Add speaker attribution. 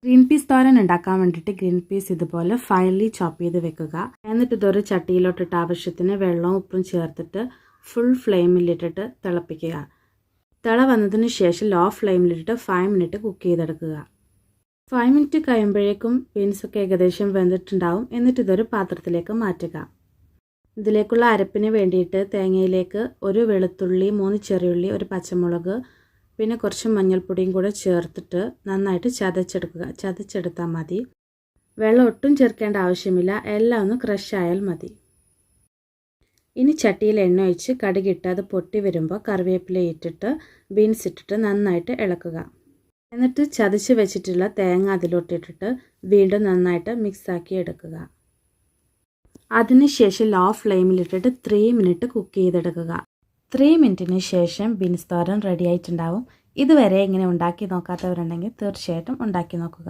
Speaker 1: Green peas തോരൻ ഉണ്ടാക്കാൻ വേണ്ടിയിട്ട് green peas ഇതുപോലെ ഫൈനലി ചോപ്പ് ചെയ്ത് വെക്കുക. എന്നിട്ട് ഇതൊരു ചട്ടിയിലോട്ടിട്ട് ആവശ്യത്തിന് വെള്ളവും ഉപ്പും ചേർത്തിട്ട് ഫുൾ ഫ്ലെയിമിലിട്ടിട്ട് തിളപ്പിക്കുക. തിള വന്നതിന് ശേഷം ലോ ഫ്ലെയിമിലിട്ടിട്ട് 5 മിനിറ്റ് കുക്ക് ചെയ്തെടുക്കുക. 5 മിനിറ്റ് കഴിയുമ്പോഴേക്കും ബീൻസൊക്കെ ഏകദേശം വെന്തിട്ടുണ്ടാവും. എന്നിട്ട് ഇതൊരു പാത്രത്തിലേക്ക് മാറ്റുക. ഇതിലേക്കുള്ള അരപ്പിന് വേണ്ടിയിട്ട് തേങ്ങയിലേക്ക് ഒരു വെളുത്തുള്ളി, 3 ചെറിയുള്ളി, ഒരു പച്ചമുളക്, പിന്നെ കുറച്ച് മഞ്ഞൾപ്പൊടിയും കൂടെ ചേർത്തിട്ട് നന്നായിട്ട് ചതച്ചെടുത്താൽ മതി. വെള്ളം ഒട്ടും ചേർക്കേണ്ട ആവശ്യമില്ല. എല്ലാം ഒന്ന് ക്രഷ് ആയാൽ മതി. ഇനി ചട്ടിയിൽ എണ്ണ ഒഴിച്ച് കടുകിട്ട് അത് പൊട്ടി വരുമ്പോൾ കറിവേപ്പില ഇട്ടിട്ട് ബീൻസ് ഇട്ടിട്ട് നന്നായിട്ട് ഇളക്കുക. എന്നിട്ട് ചതച്ച് വെച്ചിട്ടുള്ള തേങ്ങ അതിലോട്ടിട്ടിട്ട് വീണ്ടും നന്നായിട്ട് മിക്സാക്കി എടുക്കുക. അതിനുശേഷം ലോ ഫ്ലെയിമിലിട്ടിട്ട് 3 മിനിറ്റ് കുക്ക് ചെയ്തെടുക്കുക. 3 മിനിറ്റിന് ശേഷം ബീൻസ് തോരൻ റെഡി ആയിട്ടുണ്ടാവും. ഇതുവരെ ഇങ്ങനെ ഉണ്ടാക്കി നോക്കാത്തവരുണ്ടെങ്കിൽ തീർച്ചയായിട്ടും ഉണ്ടാക്കി നോക്കുക.